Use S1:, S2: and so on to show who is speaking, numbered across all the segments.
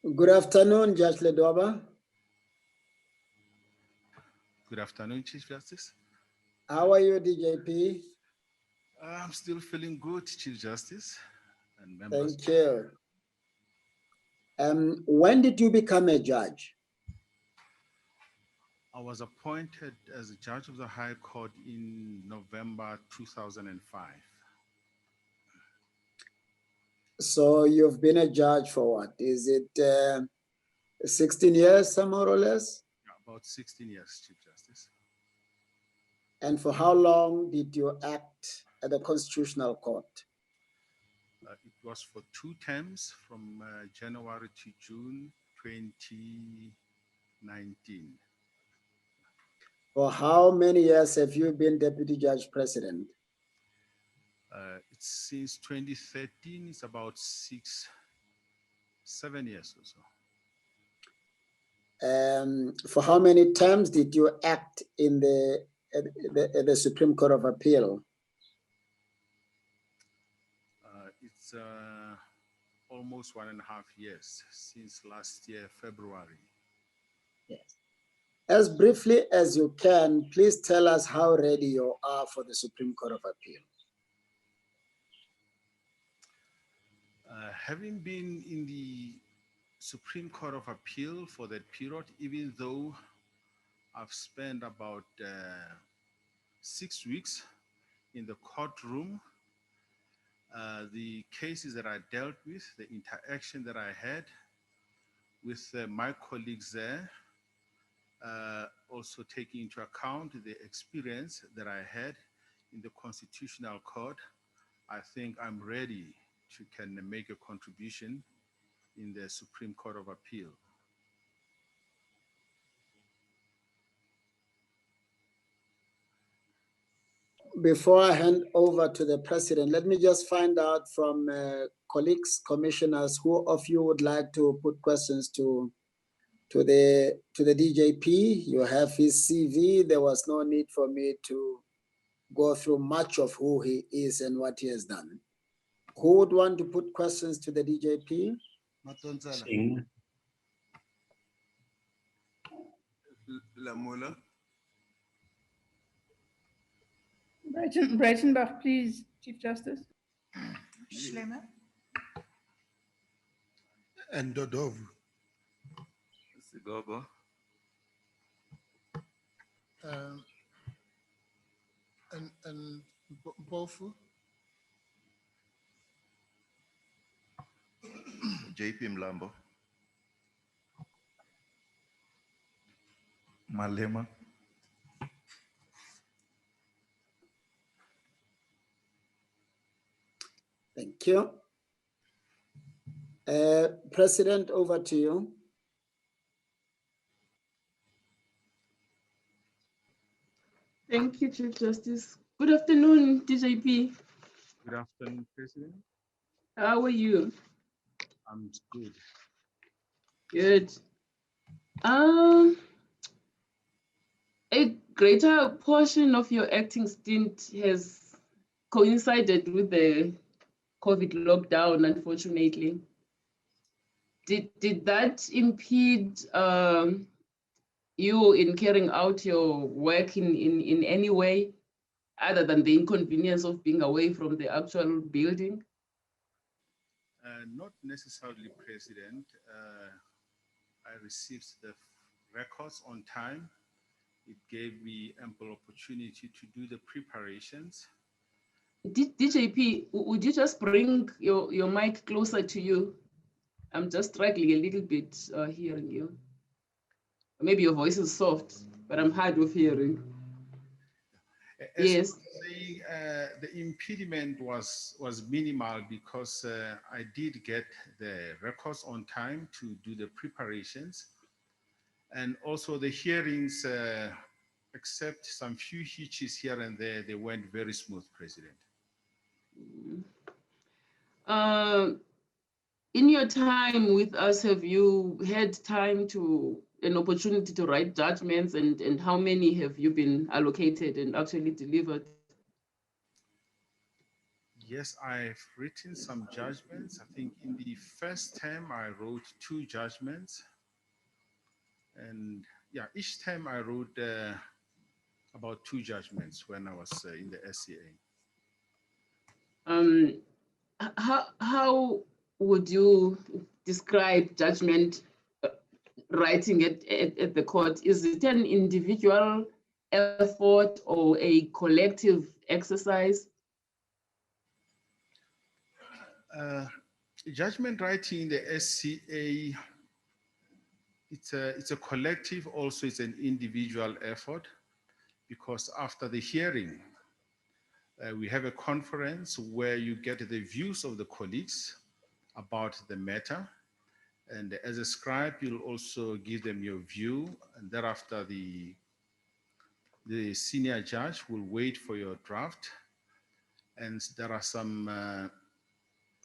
S1: Good afternoon, Judge Ledwaba.
S2: Good afternoon, Chief Justice.
S1: How are you, DJP?
S2: I'm still feeling good, Chief Justice and members.
S1: Thank you. When did you become a judge?
S2: I was appointed as a judge of the High Court in November 2005.
S1: So you've been a judge for what? Is it 16 years, some more or less?
S2: About 16 years, Chief Justice.
S1: And for how long did you act at the Constitutional Court?
S2: It was for 2 terms from January to June 2019.
S1: For how many years have you been Deputy Judge President?
S2: It's since 2013, it's about 7 years or so.
S1: For how many terms did you act in the Supreme Court of Appeal?
S2: It's almost 1.5 years since last year, February.
S1: Yes. As briefly as you can, please tell us how ready you are for the Supreme Court of Appeal.
S2: Having been in the Supreme Court of Appeal for that period, even though I've spent about 6 weeks in the courtroom, the cases that I dealt with, the interaction that I had with my colleagues there, also taking into account the experience that I had in the Constitutional Court, I think I'm ready to can make a contribution in the Supreme Court of Appeal.
S1: Before I hand over to the President, let me just find out from colleagues, commissioners, who of you would like to put questions to the DJP. You have his CV. There was no need for me to go through much of who he is and what he has done. Who would want to put questions to the DJP?
S3: Sing.
S2: Lamula.
S4: Breitenbach, please, Chief Justice.
S5: Schlemmer.
S3: And Dodovu.
S2: Sigogo.
S3: And Mpofu.
S6: JP Mlambo.
S7: Malema.
S1: Thank you. President, over to you.
S4: Thank you, Chief Justice. Good afternoon, DJP.
S2: Good afternoon, President.
S4: How are you?
S2: I'm good.
S4: Good. A greater portion of your acting stint has coincided with the COVID lockdown, unfortunately. Did that impede you in carrying out your work in any way, other than the inconvenience of being away from the actual building?
S2: Not necessarily, President. I received the records on time. It gave me ample opportunity to do the preparations.
S4: DJP, would you just bring your mic closer to you? I'm just struggling a little bit hearing you. Maybe your voice is soft, but I'm hard of hearing.
S2: As
S4: yes.
S2: Saying, the impediment was minimal because I did get the records on time to do the preparations. And also the hearings, except some few hitches here and there, they went very smooth, President.
S4: In your time with us, have you had an opportunity to write judgments, and how many have you been allocated and actually delivered?
S2: Yes, I've written some judgments. I think in the first term I wrote 2 judgments, and yeah, each time I wrote about 2 judgments when I was in the SCA.
S4: How would you describe judgment writing at the court? Is it an individual effort or a collective exercise?
S2: Judgment writing in the SCA, it's a collective, also it's an individual effort, because after the hearing, we have a conference where you get the views of the colleagues about the matter. And as a scribe, you'll also give them your view. And thereafter, the senior judge will wait for your draft. And there are some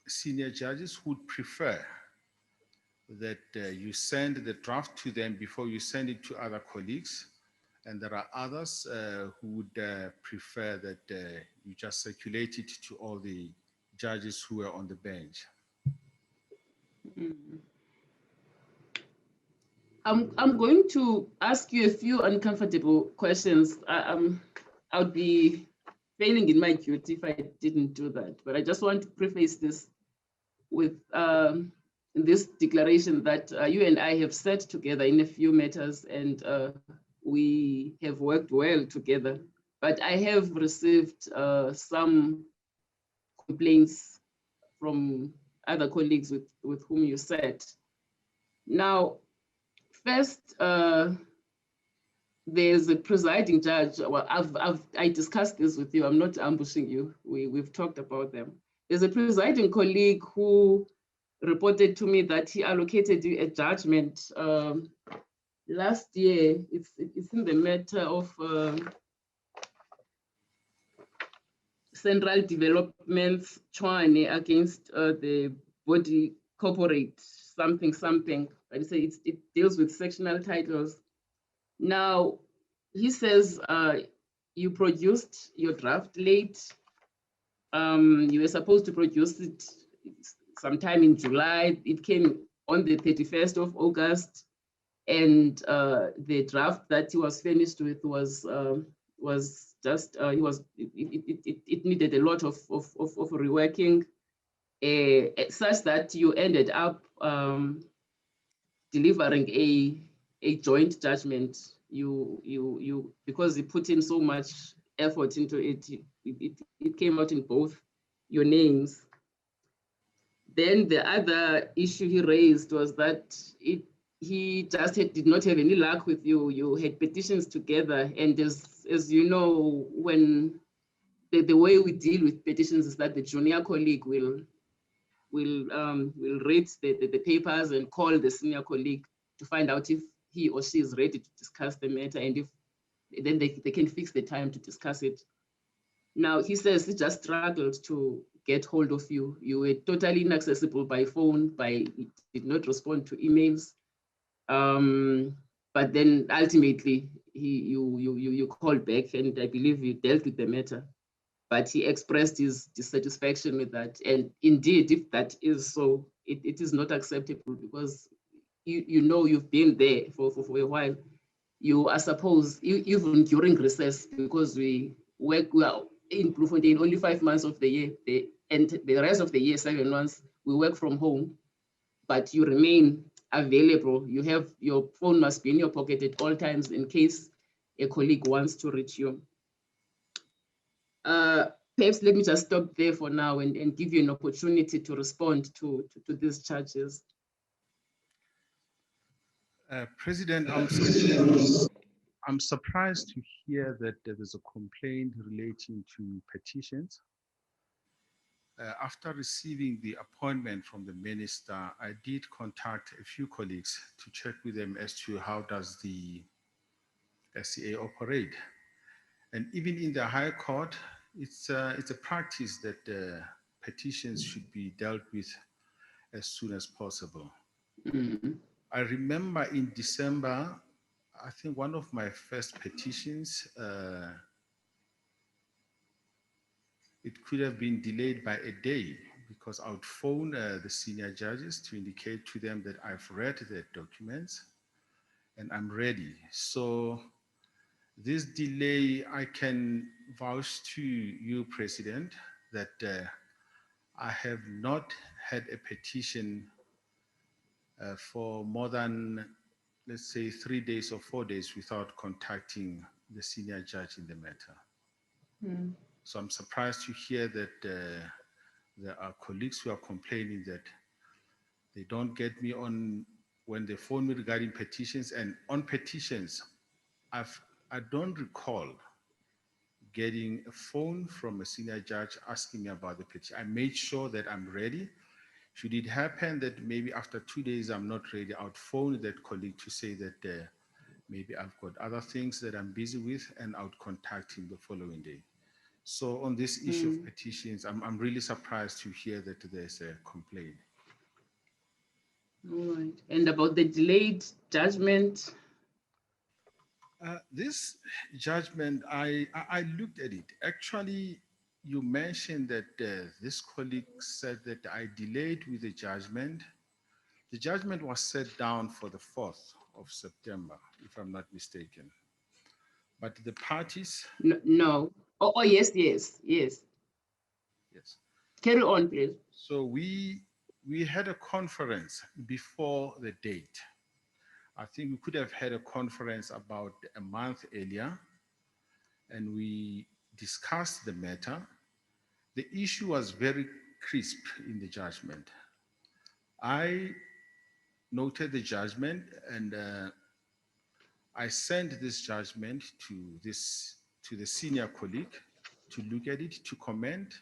S2: senior judges who would prefer that you send the draft to them before you send it to other colleagues. And there are others who would prefer that you just circulate it to all the judges who are on the bench.
S4: I'm going to ask you a few uncomfortable questions. I would be failing in my duty if I didn't do that. But I just want to preface this with this declaration that you and I have sat together in a few matters, and we have worked well together. But I have received some complaints from other colleagues with whom you sat. Now, first, there's a presiding judge. Well, I discussed this with you. I'm not ambushing you. We've talked about them. There's a presiding colleague who reported to me that he allocated you a judgment last year. It's in the matter of Central Developments Chwane against the body corporate something. I say it deals with sectional titles. Now, he says you produced your draft late. You were supposed to produce it sometime in July. It came on the 31st of August. And the draft that he was finished with was just, it needed a lot of reworking, such that you ended up delivering a joint judgment. You because he put in so much effort into it, it came out in both your names. Then the other issue he raised was that he just did not have any luck with you. You had petitions together, and as you know, when the way we deal with petitions is that the junior colleague will read the papers and call the senior colleague to find out if he or she is ready to discuss the matter, and if then they can fix the time to discuss it. Now, he says he just struggled to get hold of you. You were totally inaccessible by phone, did not respond to emails. But then ultimately, you called back, and I believe you dealt with the matter. But he expressed his dissatisfaction with that. And indeed, if that is so, it is not acceptable, because you know you've been there for a while. You are supposed, even during recess, because we work well in Bloemfontein only 5 months of the year, and the rest of the year, 7 months, we work from home, but you remain available. You have, your phone must be in your pocket at all times in case a colleague wants to reach you. Perhaps let me just stop there for now and give you an opportunity to respond to these charges.
S2: President, I'm surprised to hear that there is a complaint relating to petitions. After receiving the appointment from the minister, I did contact a few colleagues to check with them as to how does the SCA operate. And even in the High Court, it's a practice that petitions should be dealt with as soon as possible.
S4: Mm-hmm.
S2: I remember in December, I think one of my first petitions it could have been delayed by a day because I would phone the senior judges to indicate to them that I've read their documents and I'm ready. So this delay, I can vouch to you, President, that I have not had a petition for more than, let's say, 3 days or 4 days without contacting the senior judge in the matter. So I'm surprised to hear that there are colleagues who are complaining that they don't get me on when they phone me regarding petitions. And on petitions, I don't recall getting a phone from a senior judge asking me about the petition. I made sure that I'm ready. Should it happen that maybe after 2 days I'm not ready, I would phone that colleague to say that maybe I've got other things that I'm busy with, and I would contact him the following day. So on this issue of petitions, I'm really surprised to hear that there's a complaint.
S4: All right. And about the delayed judgment?
S2: This judgment, I looked at it. Actually, you mentioned that this colleague said that I delayed with the judgment. The judgment was set down for the 4th of September, if I'm not mistaken. But the parties...
S4: No. Oh, yes.
S2: Yes.
S4: Carry on, please.
S2: So we had a conference before the date. I think we could have had a conference about a month earlier, and we discussed the matter. The issue was very crisp in the judgment. I noted the judgment, and I sent this judgment to the senior colleague to look at it, to comment.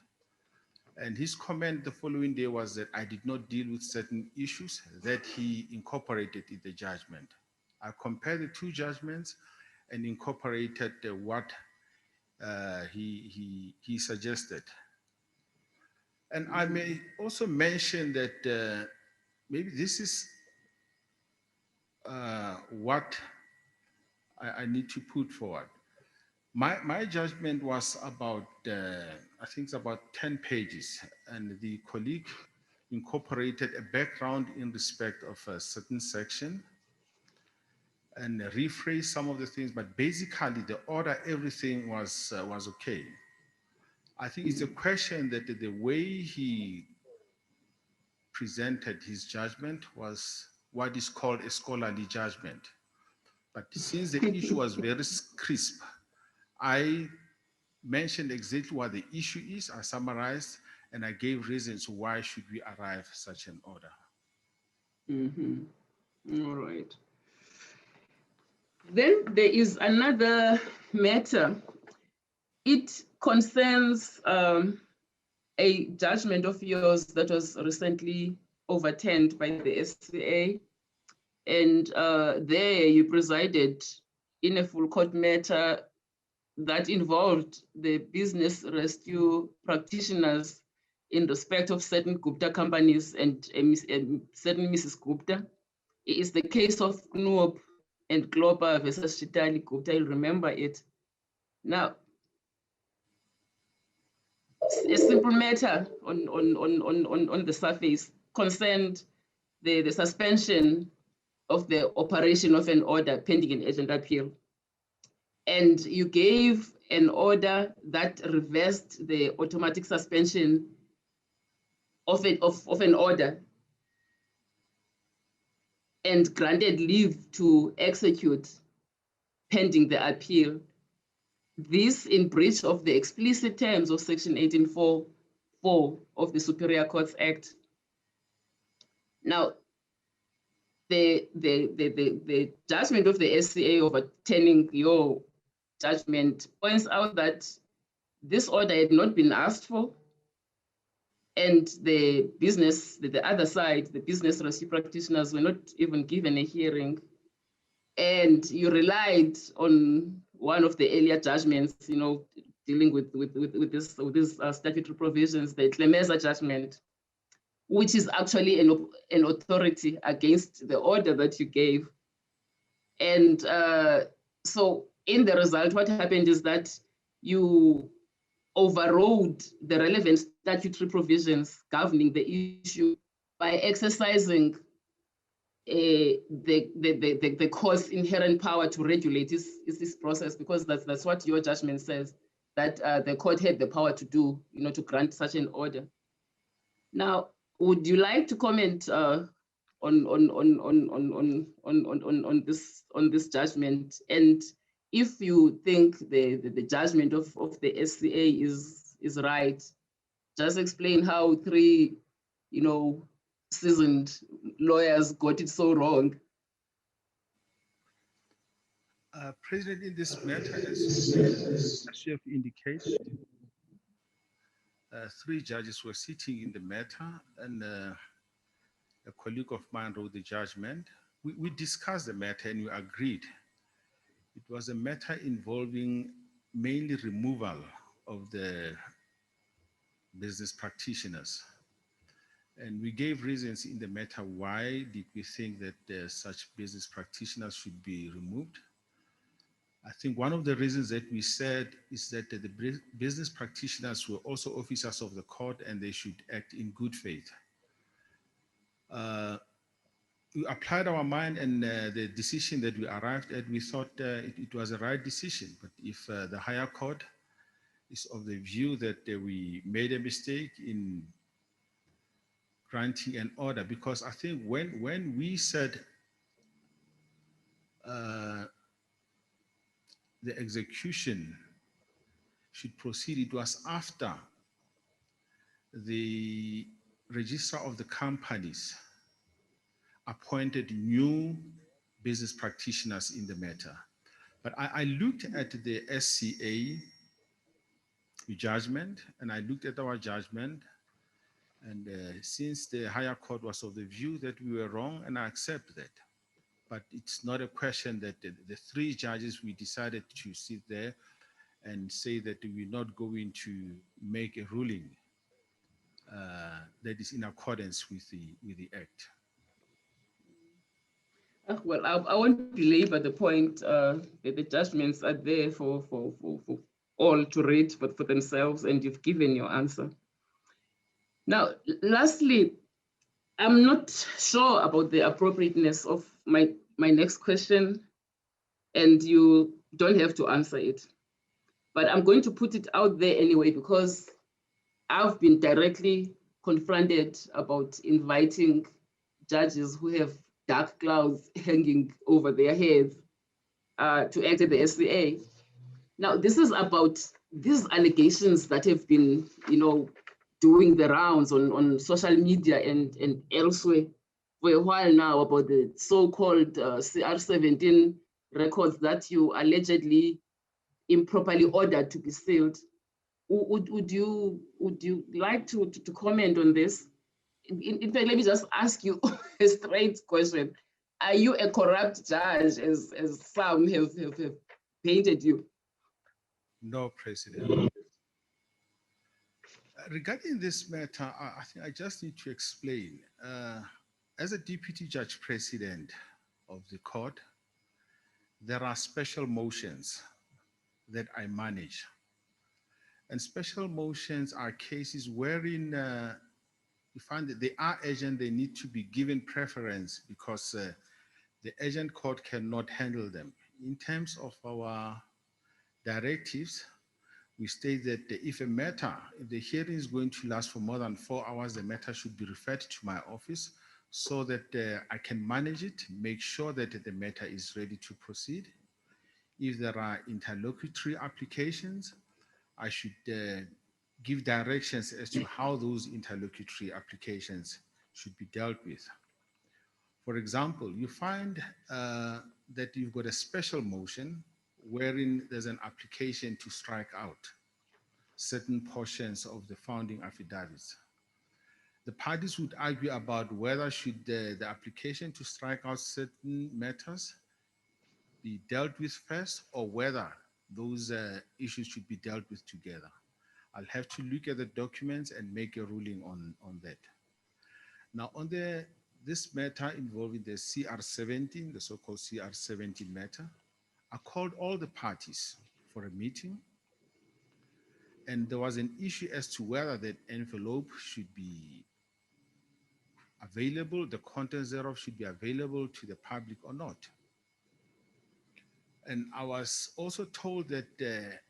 S2: And his comment the following day was that I did not deal with certain issues that he incorporated in the judgment. I compared the two judgments and incorporated what he suggested. And I may also mention that maybe this is what I need to put forward. My judgment was about, I think it's about 10 pages, and the colleague incorporated a background in respect of a certain section and rephrased some of the things, but basically the order, everything was okay. I think it's a question that the way he presented his judgment was what is called a scholarly judgment. But since the issue was very crisp, I mentioned exactly what the issue is, I summarized, and I gave reasons why should we arrive such an order.
S4: All right. Then there is another matter. It concerns a judgment of yours that was recently overturned by the SCA. And there you presided in a full court matter that involved the business rescue practitioners in respect of certain Gupta companies and certain Mrs. Gupta. It is the case of Knoop and Globa versus Chitali Gupta, you'll remember it. Now, a simple matter on the surface concerned the suspension of the operation of an order pending an urgent appeal. And you gave an order that reversed the automatic suspension of an order and granted leave to execute pending the appeal. This in breach of the explicit terms of Section 18.4 of the Superior Courts Act. Now, the judgment of the SCA overturning your judgment points out that this order had not been asked for, and the other side, the business rescue practitioners, were not even given a hearing. And you relied on one of the earlier judgments, dealing with these statutory provisions, the Clemeza judgment, which is actually an authority against the order that you gave. And so in the result, what happened is that you overrode the relevant statutory provisions governing the issue by exercising the court's inherent power to regulate this process, because that's what your judgment says, that the court had the power to do, to grant such an order. Now, would you like to comment on this judgment? And if you think the judgment of the SCA is right, just explain how three, seasoned lawyers got it so wrong.
S2: President, in this matter, as you have indicated, three judges were sitting in the matter, and a colleague of mine wrote the judgment. We discussed the matter and we agreed. It was a matter involving mainly removal of the business practitioners. And we gave reasons in the matter why did we think that such business practitioners should be removed. I think one of the reasons that we said is that the business practitioners were also officers of the court and they should act in good faith. We applied our mind, and the decision that we arrived at, we thought it was a right decision. But if the higher court is of the view that we made a mistake in granting an order, because I think when we said the execution should proceed, it was after the registrar of the companies appointed new business practitioners in the matter. But I looked at the SCA judgment and I looked at our judgment, and since the higher court was of the view that we were wrong, and I accept that. But it's not a question that the three judges, we decided to sit there and say that we're not going to make a ruling that is in accordance with the act.
S4: Well, I won't belabor the point that the judgments are there for all to read for themselves, and you've given your answer. Now, lastly, I'm not sure about the appropriateness of my next question, and you don't have to answer it. But I'm going to put it out there anyway, because I've been directly confronted about inviting judges who have dark clouds hanging over their heads to act at the SCA. Now, this is about these allegations that have been, doing the rounds on social media and elsewhere for a while now, about the so-called CR17 records that you allegedly improperly ordered to be sealed. Would you like to comment on this? In fact, let me just ask you a straight question. Are you a corrupt judge, as some have painted you?
S2: No, President. Regarding this matter, I think I just need to explain. As a deputy judge president of the court, there are special motions that I manage. And special motions are cases wherein you find that they are urgent, they need to be given preference because the urgent court cannot handle them. In terms of our directives, we state that if a matter, if the hearing is going to last for more than 4 hours, the matter should be referred to my office so that I can manage it, make sure that the matter is ready to proceed. If there are interlocutory applications, I should give directions as to how those interlocutory applications should be dealt with. For example, you find that you've got a special motion wherein there's an application to strike out certain portions of the founding affidavits. The parties would argue about whether should the application to strike out certain matters be dealt with first, or whether those issues should be dealt with together. I'll have to look at the documents and make a ruling on that. Now, on this matter involving the CR17, the so-called CR17 matter, I called all the parties for a meeting, And there was an issue as to whether that envelope should be available, the contents thereof should be available to the public or not. And I was also told that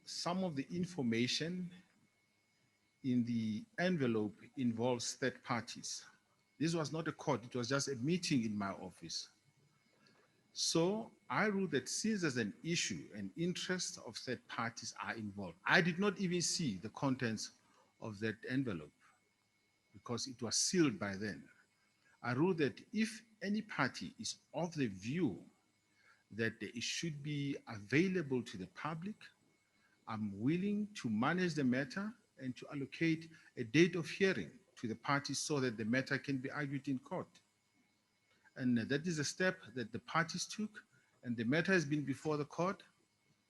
S2: some of the information in the envelope involves third parties. This was not a court, it was just a meeting in my office. So I ruled that since there's an issue and interest of third parties are involved, I did not even see the contents of that envelope because it was sealed by then. I ruled that if any party is of the view that it should be available to the public, I'm willing to manage the matter and to allocate a date of hearing to the parties so that the matter can be argued in court. And that is a step that the parties took, and the matter has been before the court.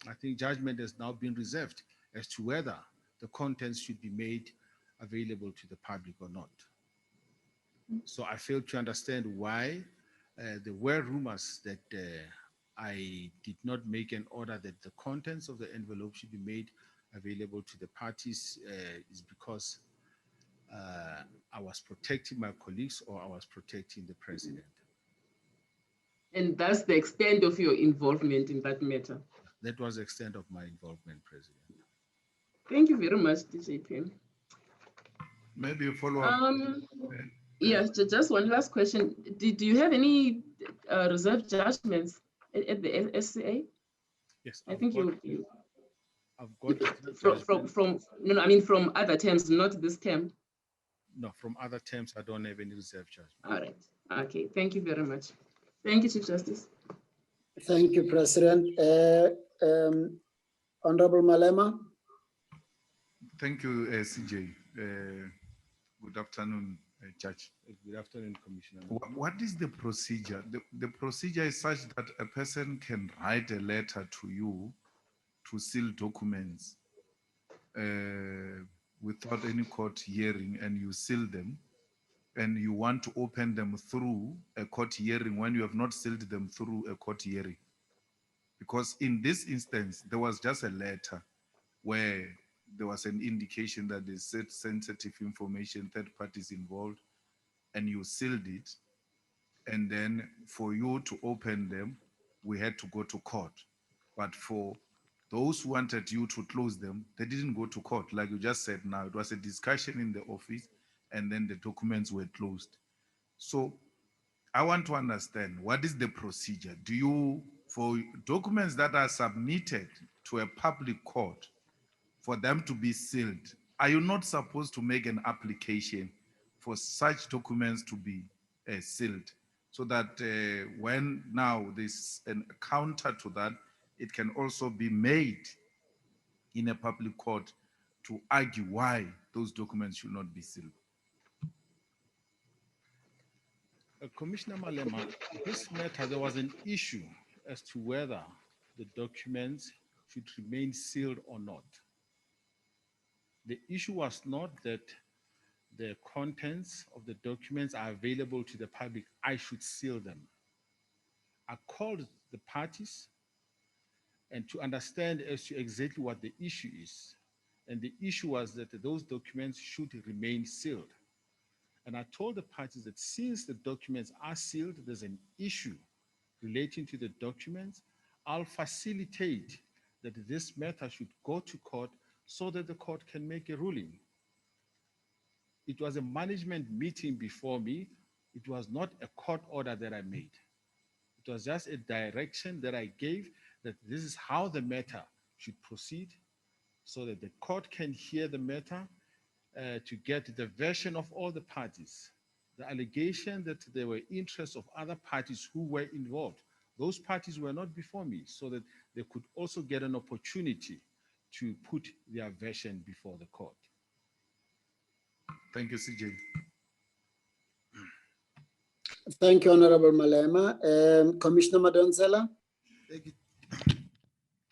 S2: I think judgment has now been reserved as to whether the contents should be made available to the public or not. So I fail to understand why there were rumors that I did not make an order that the contents of the envelope should be made available to the parties is because I was protecting my colleagues or I was protecting the president.
S4: And that's the extent of your involvement in that matter.
S2: That was the extent of my involvement, President.
S4: Thank you very much, DJP.
S6: Maybe a follow-up.
S4: Yeah, just one last question. Do you have any reserve judgments at the SCA?
S2: Yes,
S4: I think you
S2: I've got
S4: from no, I mean from other terms, not this term.
S2: No, from other terms, I don't have any reserve judgment.
S4: All right. Okay. Thank you very much. Thank you, Chief Justice.
S1: Thank you, President. Honorable Malema.
S6: Thank you, CJ. Good afternoon, Judge.
S2: Good afternoon, Commissioner.
S6: What is the procedure? The procedure is such that a person can write a letter to you to seal documents without any court hearing, and you seal them, and you want to open them through a court hearing when you have not sealed them through a court hearing. Because in this instance, there was just a letter where there was an indication that there's sensitive information, third parties involved, and you sealed it. And then for you to open them, we had to go to court. But for those who wanted you to close them, they didn't go to court. Like you just said now, it was a discussion in the office and then the documents were closed. So I want to understand, what is the procedure? Do you, for documents that are submitted to a public court, for them to be sealed, are you not supposed to make an application for such documents to be sealed? So that when now there's a counter to that, it can also be made in a public court to argue why those documents should not be sealed.
S2: Commissioner Malema, this matter, there was an issue as to whether the documents should remain sealed or not. The issue was not that the contents of the documents are available to the public, I should seal them. I called the parties and to understand as to exactly what the issue is. And the issue was that those documents should remain sealed. And I told the parties that since the documents are sealed, there's an issue relating to the documents. I'll facilitate that this matter should go to court so that the court can make a ruling. It was a management meeting before me. It was not a court order that I made. It was just a direction that I gave that this is how the matter should proceed so that the court can hear the matter to get the version of all the parties. The allegation that there were interests of other parties who were involved, those parties were not before me so that they could also get an opportunity to put their version before the court.
S6: Thank you, CJ.
S1: Thank you, Honorable Malema. Commissioner Madonsela.
S3: Thank you.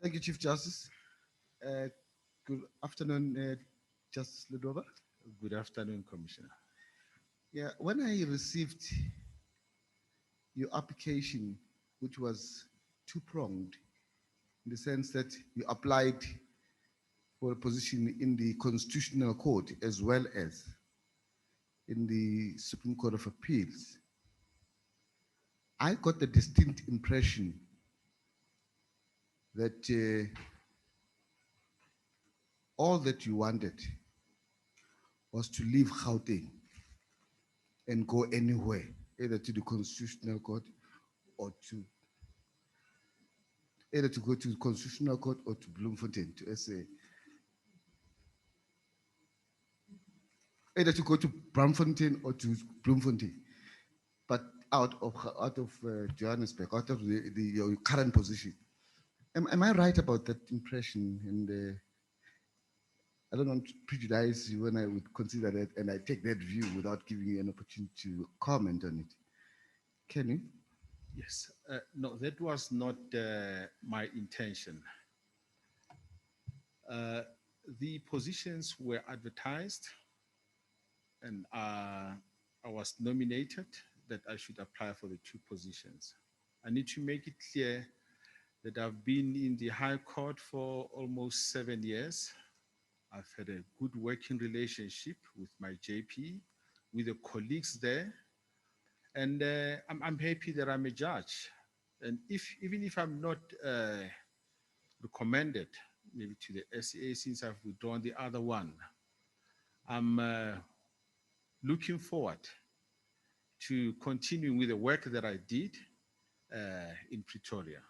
S3: Thank you, Chief Justice. Good afternoon, Justice Ledwaba.
S2: Good afternoon, Commissioner.
S3: Yeah, when I received your application, which was two-pronged, in the sense that you applied for a position in the Constitutional Court as well as in the Supreme Court of Appeals, I got the distinct impression that all that you wanted was to leave Gauteng and go anywhere, either to the Constitutional Court or to either to go to the Constitutional Court or to Bloemfontein, to SA. Either to go to Bloemfontein or to Bloemfontein, but out of Johannesburg, out of your current position. Am I right about that impression? And I don't want to prejudice you when I would consider that, and I take that view without giving you an opportunity to comment on it. Can you?
S2: Yes, no, that was not my intention. The positions were advertised, and I was nominated that I should apply for the two positions. I need to make it clear that I've been in the High Court for almost 7 years. I've had a good working relationship with my JP, with the colleagues there, and I'm happy that I'm a judge. And even if I'm not recommended maybe to the SCA since I've withdrawn the other one, I'm looking forward to continuing with the work that I did in Pretoria.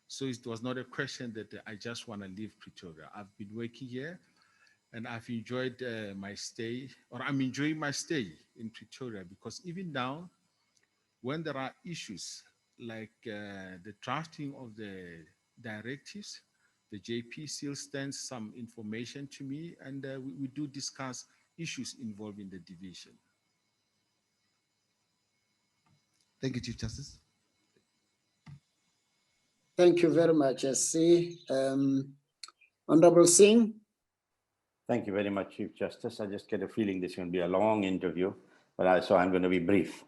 S2: So it was not a question that I just want to leave Pretoria. I've been working here and I've enjoyed my stay, or I'm enjoying my stay in Pretoria, because even now, when there are issues like the drafting of the directives, the JP still sends some information to me, and we do discuss issues involving the division.
S3: Thank you, Chief Justice.
S1: Thank you very much, SC. Honorable Singh.
S7: Thank you very much, Chief Justice. I just get a feeling this is going to be a long interview, but so I'm going to be brief.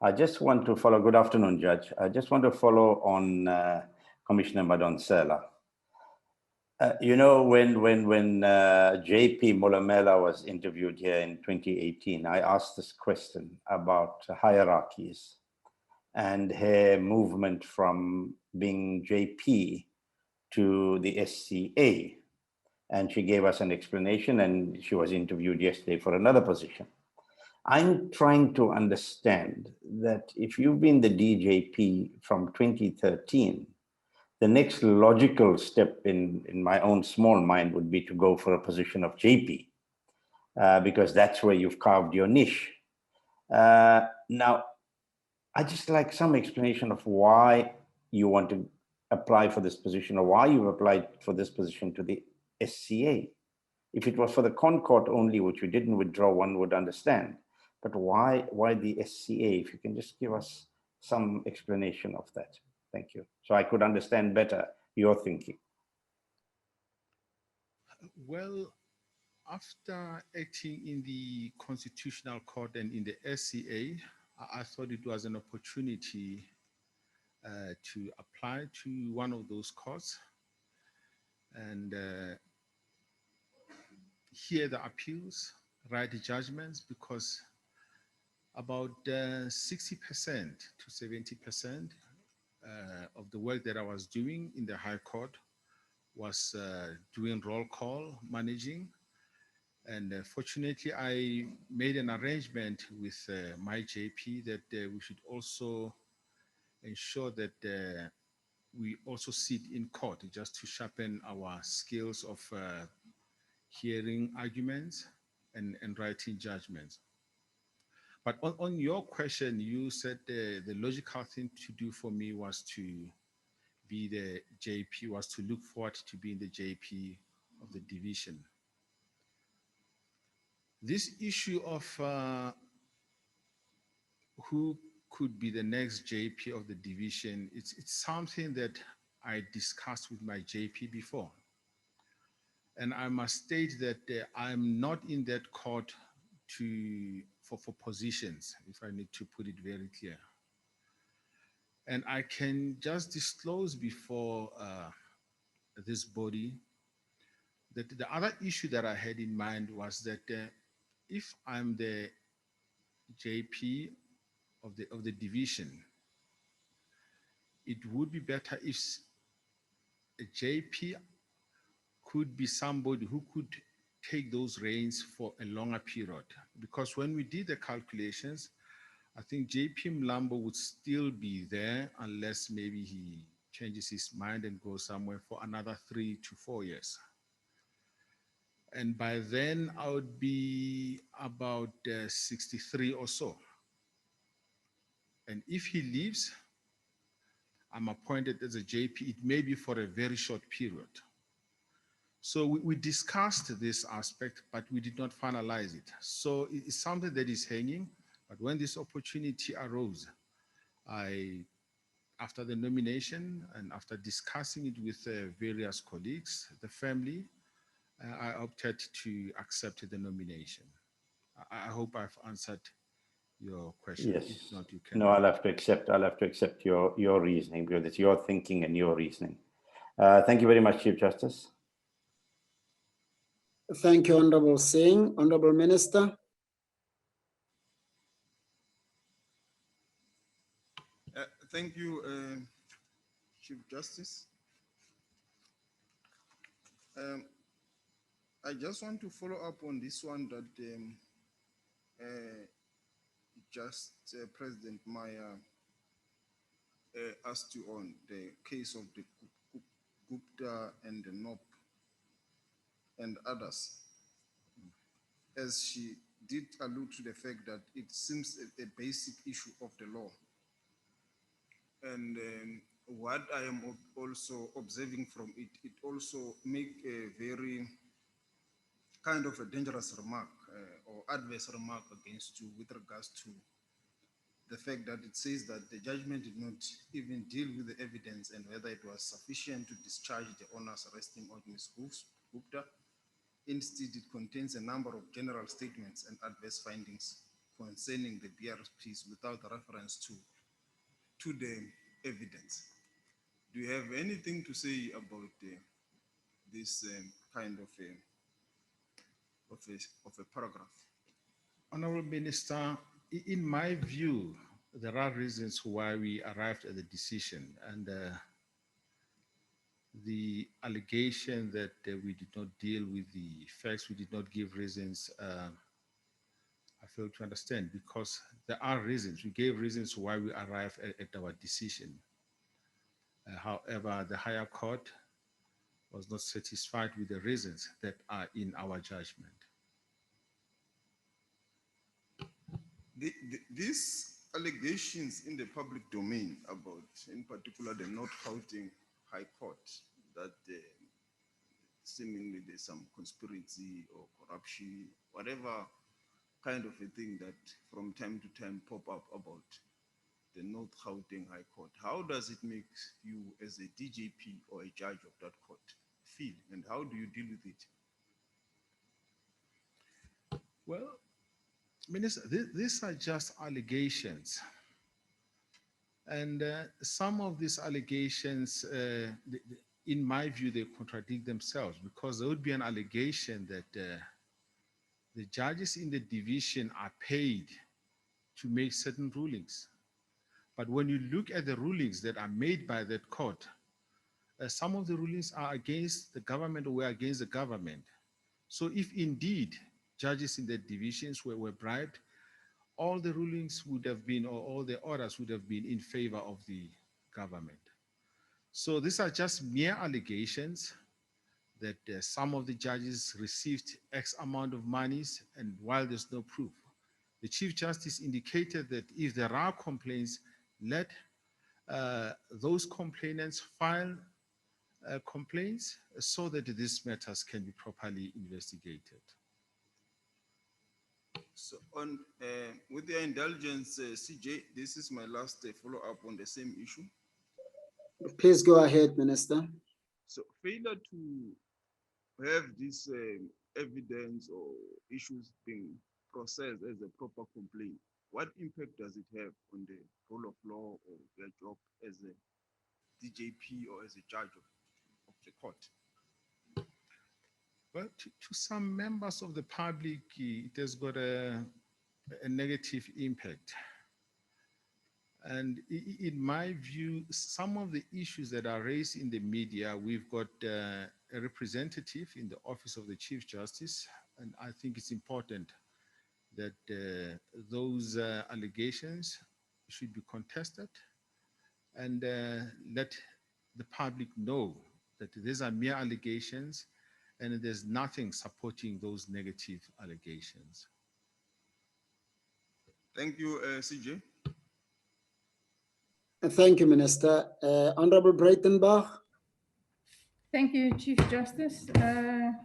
S7: I just want to follow, good afternoon, Judge. I just want to follow on Commissioner Madonsela. You know, when JP Molamela was interviewed here in 2018, I asked this question about hierarchies and her movement from being JP to the SCA. And she gave us an explanation, and she was interviewed yesterday for another position. I'm trying to understand that if you've been the DJP from 2013, the next logical step in my own small mind would be to go for a position of JP, because that's where you've carved your niche. Now, I just like some explanation of why you want to apply for this position, or why you've applied for this position to the SCA. If it was for the Concord only, which you didn't withdraw, one would understand. But why the SCA? If you can just give us some explanation of that. Thank you. So I could understand better your thinking.
S2: Well, after acting in the Constitutional Court and in the SCA, I thought it was an opportunity to apply to one of those courts and hear the appeals, write the judgments, because about 60% to 70% of the work that I was doing in the High Court was doing roll call, managing. And fortunately, I made an arrangement with my JP that we should also ensure that we also sit in court just to sharpen our skills of hearing arguments and writing judgments. But on your question, you said the logical thing to do for me was to be the JP, was to look forward to being the JP of the division. This issue of who could be the next JP of the division, it's something that I discussed with my JP before. And I must state that I'm not in that court for positions, if I need to put it very clear. And I can just disclose before this body The other issue that I had in mind was that if I'm the JP of the division, it would be better if a JP could be somebody who could take those reins for a longer period. Because when we did the calculations, I think JP Mlambo would still be there unless maybe he changes his mind and goes somewhere for another 3 to 4 years. And by then I would be about 63 or so. And if he leaves, I'm appointed as a JP, it may be for a very short period. So we discussed this aspect, but we did not finalize it. So it's something that is hanging, but when this opportunity arose, after the nomination and after discussing it with various colleagues, the family, I opted to accept the nomination. I hope I've answered your question.
S7: Yes.
S2: If not, you can.
S7: No, I'll have to accept your reasoning, because it's your thinking and your reasoning. Thank you very much, Chief Justice.
S1: Thank you, Honorable Singh. Honorable Minister.
S8: Thank you, Chief Justice. I just want to follow up on this one that President Maya asked you on, the case of the Gupta and the NOP and others, as she did allude to the fact that it seems a basic issue of the law. And what I am also observing from it, it also make a very kind of a dangerous remark or adverse remark against you with regards to the fact that it says that the judgment did not even deal with the evidence and whether it was sufficient to discharge the honors resting on Ms. Gupta. Instead, it contains a number of general statements and adverse findings concerning the BRPs without reference to the evidence. Do you have anything to say about this kind of a paragraph?
S2: Honorable Minister, in my view, there are reasons why we arrived at the decision, and the allegation that we did not deal with the facts, we did not give reasons, I fail to understand, because there are reasons. We gave reasons why we arrived at our decision. However, the higher court was not satisfied with the reasons that are in our judgment.
S8: These allegations in the public domain about, in particular, the North Gauteng High Court, that seemingly there's some conspiracy or corruption, whatever kind of a thing that from time to time pop up about the North Gauteng High Court. How does it make you as a DJP or a judge of that court feel, and how do you deal with it?
S2: Well, Minister, these are just allegations. And some of these allegations, in my view, they contradict themselves, because there would be an allegation that the judges in the division are paid to make certain rulings. But when you look at the rulings that are made by that court, some of the rulings are against the government or were against the government. So if indeed judges in the divisions were bribed, all the rulings would have been, or all the orders would have been in favor of the government. So these are just mere allegations that some of the judges received X amount of monies, and while there's no proof. The Chief Justice indicated that if there are complaints, let those complainants file complaints so that these matters can be properly investigated.
S8: So on, with your indulgence, CJ, this is my last follow-up on the same issue.
S1: Please go ahead, Minister.
S8: So failure to have this evidence or issues being processed as a proper complaint, what impact does it have on the rule of law or their job as a DJP or as a judge of the court?
S2: Well, to some members of the public, it has got a negative impact. And in my view, some of the issues that are raised in the media, we've got a representative in the Office of the Chief Justice, and I think it's important that those allegations should be contested and let the public know that these are mere allegations and there's nothing supporting those negative allegations.
S8: Thank you, CJ.
S1: Thank you, Minister. Honorable Breitenbach.
S5: Thank you, Chief Justice.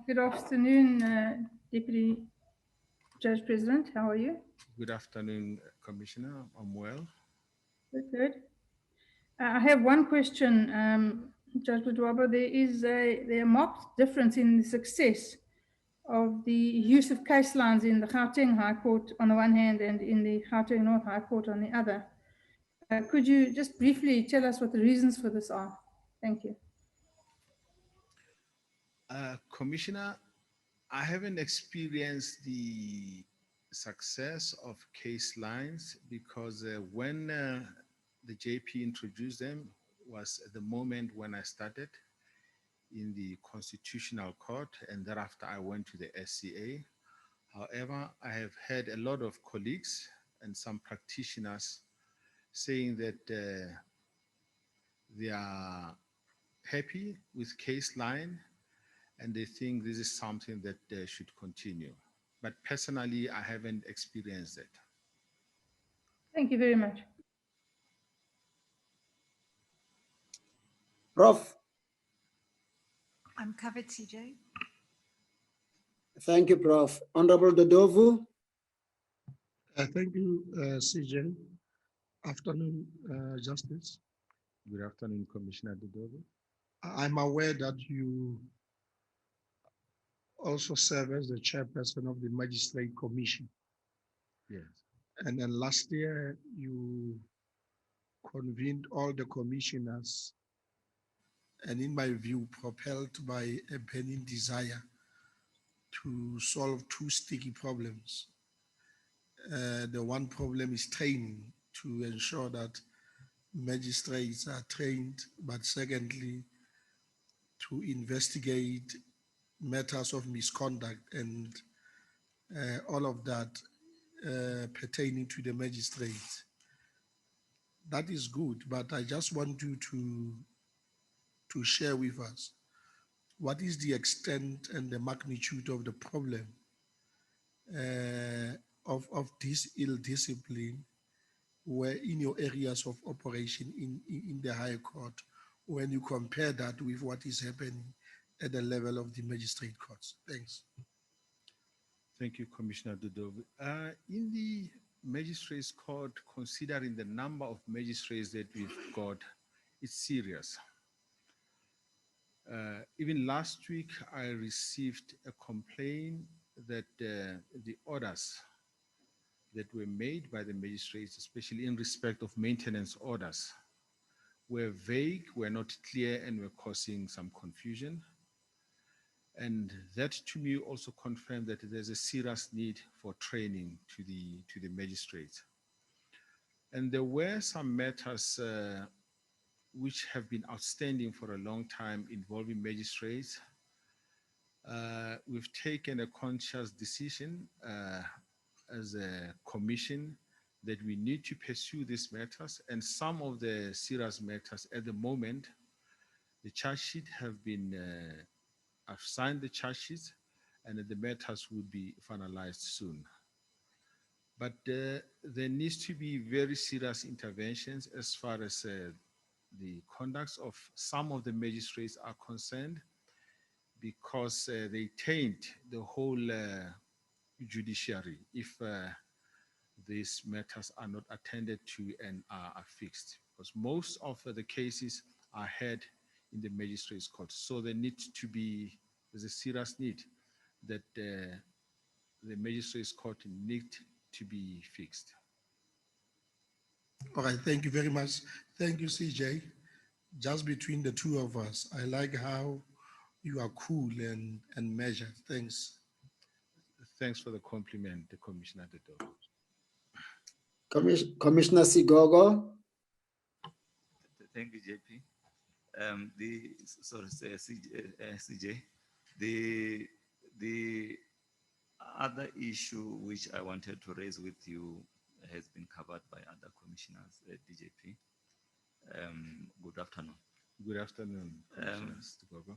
S5: Good afternoon, Deputy Judge President. How are you?
S2: Good afternoon, Commissioner. I'm well.
S5: Good. I have one question, Judge Ledwaba. There a marked difference in the success of the use of case lines in the Gauteng High Court on the one hand and in the Gauteng North High Court on the other. Could you just briefly tell us what the reasons for this are? Thank you.
S2: Commissioner, I haven't experienced the success of case lines because when the JP introduced them was at the moment when I started in the Constitutional Court, and thereafter I went to the SCA. However, I have had a lot of colleagues and some practitioners saying that they are happy with case line and they think this is something that should continue. But personally, I haven't experienced it.
S5: Thank you very much.
S1: Prof.
S9: I'm covered, CJ.
S1: Thank you, Prof. Honorable Dodovu.
S10: Thank you, CJ. Afternoon, Justice.
S2: Good afternoon, Commissioner Dodovo.
S10: I'm aware that you also serve as the chairperson of the Magistrate Commission.
S2: Yes.
S10: And then last year, you convened all the commissioners, and in my view, propelled by a burning desire to solve two sticky problems. The one problem is training, to ensure that magistrates are trained, but secondly, to investigate matters of misconduct and all of that pertaining to the magistrates. That is good, but I just want you to share with us what is the extent and the magnitude of the problem of this ill discipline where in your areas of operation in the High Court, when you compare that with what is happening at the level of the magistrate courts. Thanks.
S2: Thank you, Commissioner Dodovo. In the Magistrates Court, considering the number of magistrates that we've got, it's serious. Even last week, I received a complaint that the orders that were made by the magistrates, especially in respect of maintenance orders, were vague, were not clear, and were causing some confusion. And that to me also confirmed that there's a serious need for training to the magistrates. And there were some matters which have been outstanding for a long time involving magistrates. We've taken a conscious decision as a commission that we need to pursue these matters, and some of the serious matters at the moment, the charge sheet have been, I've signed the charge sheets and the matters will be finalized soon. But there needs to be very serious interventions as far as the conducts of some of the magistrates are concerned, because they taint the whole judiciary if these matters are not attended to and are fixed, because most of the cases are heard in the magistrates court. So there needs to be, there's a serious need that the magistrates court need to be fixed.
S10: All right, thank you very much. Thank you, CJ. Just between the two of us, I like how you are cool and measured. Thanks.
S2: Thanks for the compliment, the Commissioner Dodo.
S1: Commissioner Sigogo.
S11: Thank you, JP. CJ. The other issue which I wanted to raise with you has been covered by other commissioners at DJP. Good afternoon.
S2: Good afternoon, Commissioner Sigogo.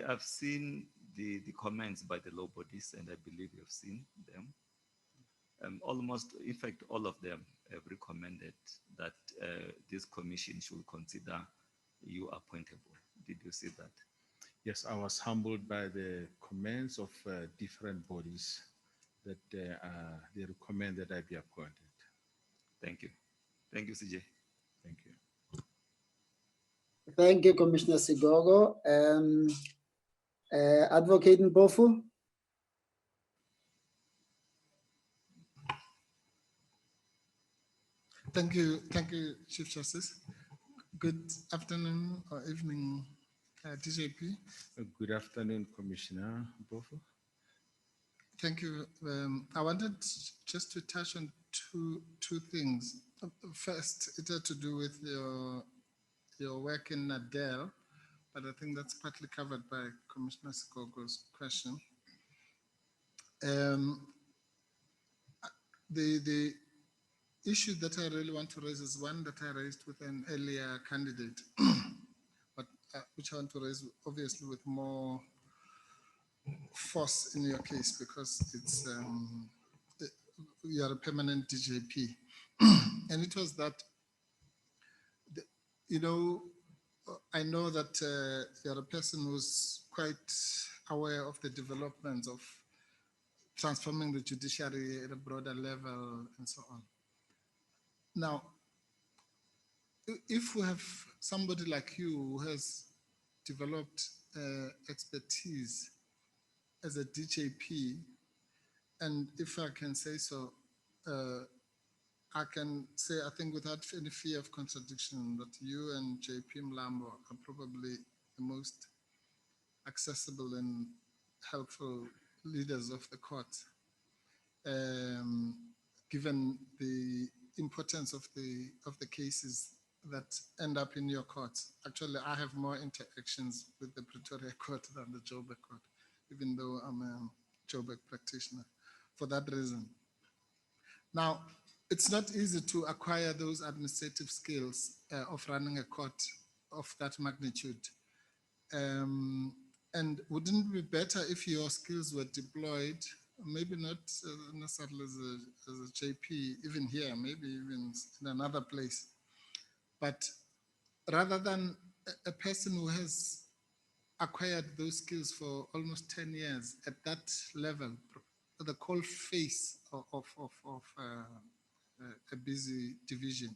S11: I've seen the comments by the law bodies, and I believe you've seen them. Almost, in fact, all of them have recommended that this commission should consider you appointable. Did you see that?
S2: Yes, I was humbled by the comments of different bodies that they recommend that I be appointed.
S11: Thank you. Thank you, CJ.
S2: Thank you.
S1: Thank you, Commissioner Sigogo. Advocate Mpofu.
S12: Thank you, Chief Justice. Good afternoon or evening, DJP.
S2: Good afternoon, Commissioner Mpofu.
S12: Thank you. I wanted just to touch on two things. First, it had to do with your work in Nadell, but I think that's partly covered by Commissioner Sigogo's question. The issue that I really want to raise is one that I raised with an earlier candidate, but which I want to raise obviously with more force in your case because it's you are a permanent DJP, and it was that I know that you're a person who's quite aware of the developments of transforming the judiciary at a broader level and so on. Now, if we have somebody like you who has developed expertise as a DJP, and if I can say so, I can say, I think without any fear of contradiction, that you and JP Mlambo are probably the most accessible and helpful leaders of the court, given the importance of the cases that end up in your court. Actually, I have more interactions with the Pretoria court than the Joburg court, even though I'm a Joburg practitioner, for that reason. Now, it's not easy to acquire those administrative skills of running a court of that magnitude. And wouldn't it be better if your skills were deployed, maybe not necessarily as a JP, even here, maybe even in another place, but rather than a person who has acquired those skills for almost 10 years at that level, the cold face of a busy division.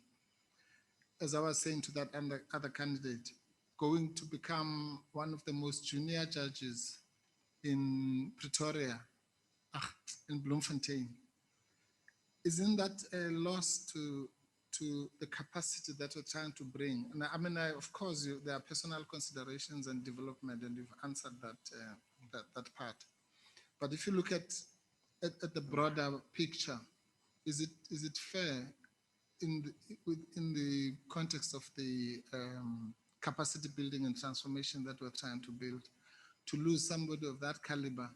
S12: As I was saying to that other candidate, going to become one of the most junior judges in Pretoria, in Bloemfontein. Isn't that a loss to the capacity that we're trying to bring? And I mean, of course, there are personal considerations and development, and you've answered that part. But if you look at the broader picture, is it fair in the context of the capacity building and transformation that we're trying to build, to lose somebody of that caliber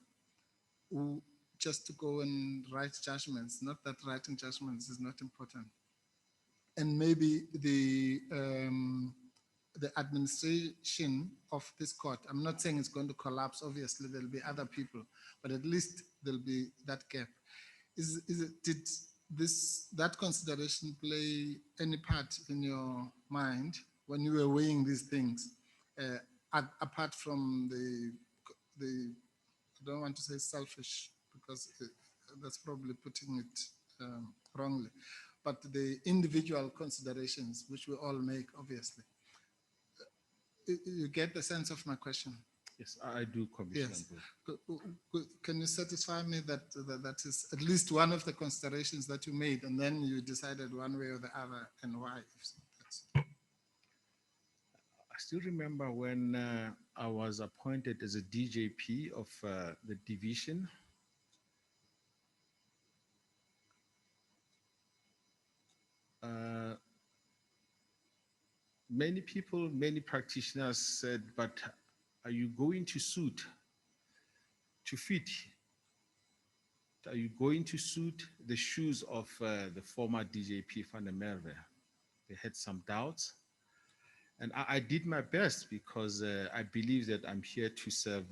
S12: who just to go and write judgments? Not that writing judgments is not important. And maybe the administration of this court, I'm not saying it's going to collapse, obviously there'll be other people, but at least there'll be that gap. Did that consideration play any part in your mind when you were weighing these things, apart from the I don't want to say selfish, because that's probably putting it wrongly, but the individual considerations which we all make, obviously. You get the sense of my question?
S2: Yes, I do, Commissioner.
S12: Yes. Can you satisfy me that that is at least one of the considerations that you made, and then you decided one way or the other, and why?
S2: still remember when I was appointed as a DJP of the division. Many people, many practitioners said, but are you going to suit to fit? Are you going to suit the shoes of the former DJP van der Merwe? They had some doubts. And I did my best because I believe that I'm here to serve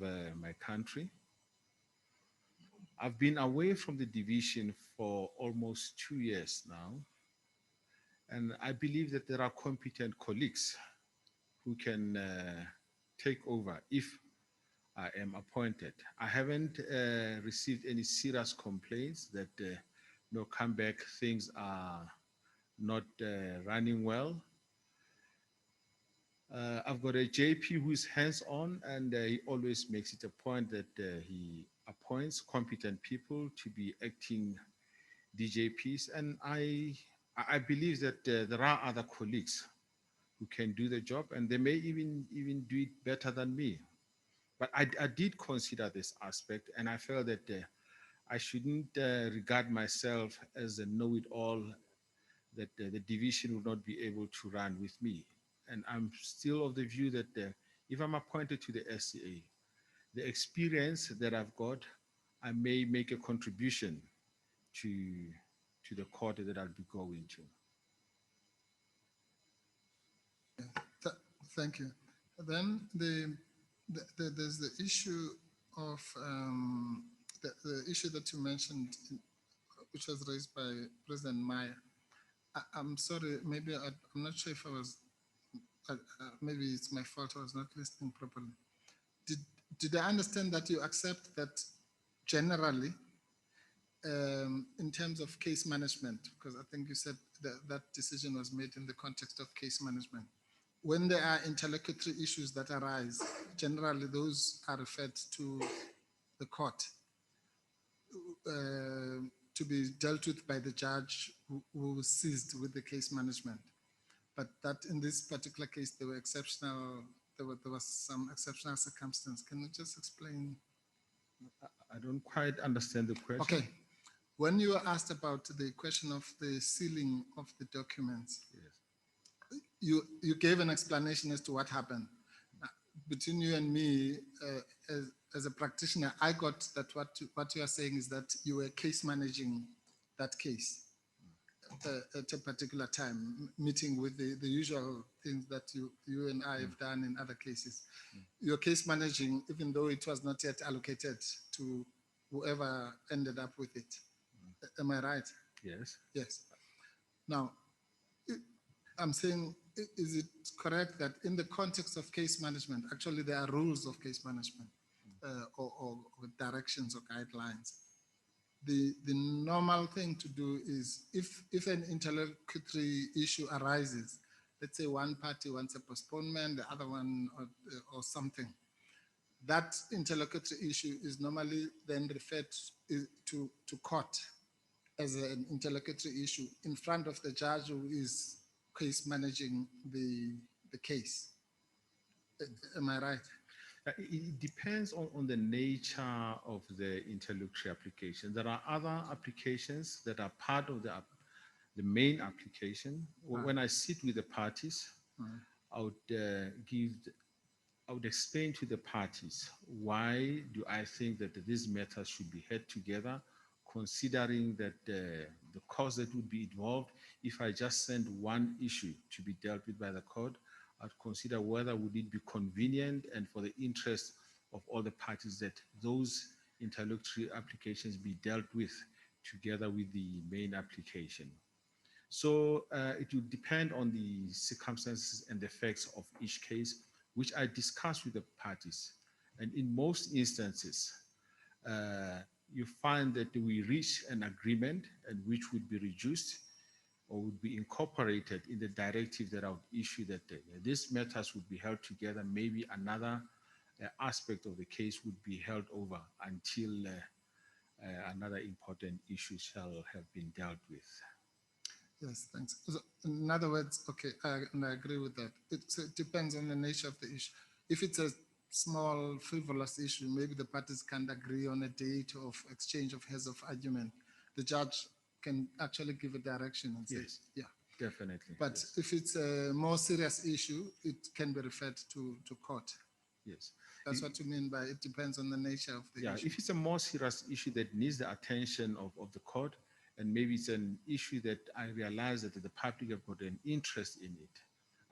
S2: my country. I've been away from the division for almost 2 years now. And I believe that there are competent colleagues who can take over if I am appointed. I haven't received any serious complaints that no comeback, things are not running well. I've got a JP who is hands-on, and he always makes it a point that he appoints competent people to be acting DJPs. And I believe that there are other colleagues who can do the job, and they may even do it better than me. But I did consider this aspect, and I felt that I shouldn't regard myself as a know-it-all, that the division will not be able to run with me. And I'm still of the view that if I'm appointed to the SCA, the experience that I've got, I may make a contribution to the court that I'll be going to.
S12: Thank you. Then there's the issue of the issue that you mentioned, which was raised by President Maya. I'm sorry, maybe I'm not sure if I was, maybe it's my fault, I was not listening properly. Did I understand that you accept that generally, in terms of case management, because I think you said that decision was made in the context of case management, when there are interlocutory issues that arise, generally those are referred to the court to be dealt with by the judge who was seized with the case management. But that in this particular case, there were exceptional, there was some exceptional circumstance. Can you just explain?
S2: I don't quite understand the question.
S12: Okay. When you were asked about the question of the sealing of the documents, yes, you gave an explanation as to what happened. Between you and me, as a practitioner, I got that what you are saying is that you were case managing that case at a particular time, meeting with the usual things that you and I have done in other cases. You're case managing, even though it was not yet allocated to whoever ended up with it. Am I right?
S2: Yes.
S12: Yes. Now, I'm saying, is it correct that in the context of case management, actually there are rules of case management or directions or guidelines? The normal thing to do is if an interlocutory issue arises, let's say one party wants a postponement, the other one or something, that interlocutory issue is normally then referred to court as an interlocutory issue in front of the judge who is case managing the case. Am I right?
S2: It depends on the nature of the interlocutory application. There are other applications that are part of the main application. When I sit with the parties, I would explain to the parties why do I think that these matters should be heard together, considering that the cost that would be involved if I just send one issue to be dealt with by the court. I'd consider whether would it be convenient and for the interest of all the parties that those interlocutory applications be dealt with together with the main application. So it will depend on the circumstances and the facts of each case, which I discuss with the parties. And in most instances, you find that we reach an agreement and which would be reduced or would be incorporated in the directive that I would issue that these matters would be held together. Maybe another aspect of the case would be held over until another important issue shall have been dealt with.
S12: Yes, thanks. So in other words, okay, and I agree with that. It depends on the nature of the issue. If it's a small frivolous issue, maybe the parties can't agree on a date of exchange of heads of argument. The judge can actually give a direction and say,
S2: Yes.
S12: yeah.
S2: Definitely.
S12: But
S2: yes.
S12: if it's a more serious issue, it can be referred to court.
S2: Yes.
S12: That's what you mean by it depends on the nature of the
S2: Yeah,
S12: issue.
S2: if it's a more serious issue that needs the attention of the court, and maybe it's an issue that I realize that the public have got an interest in it,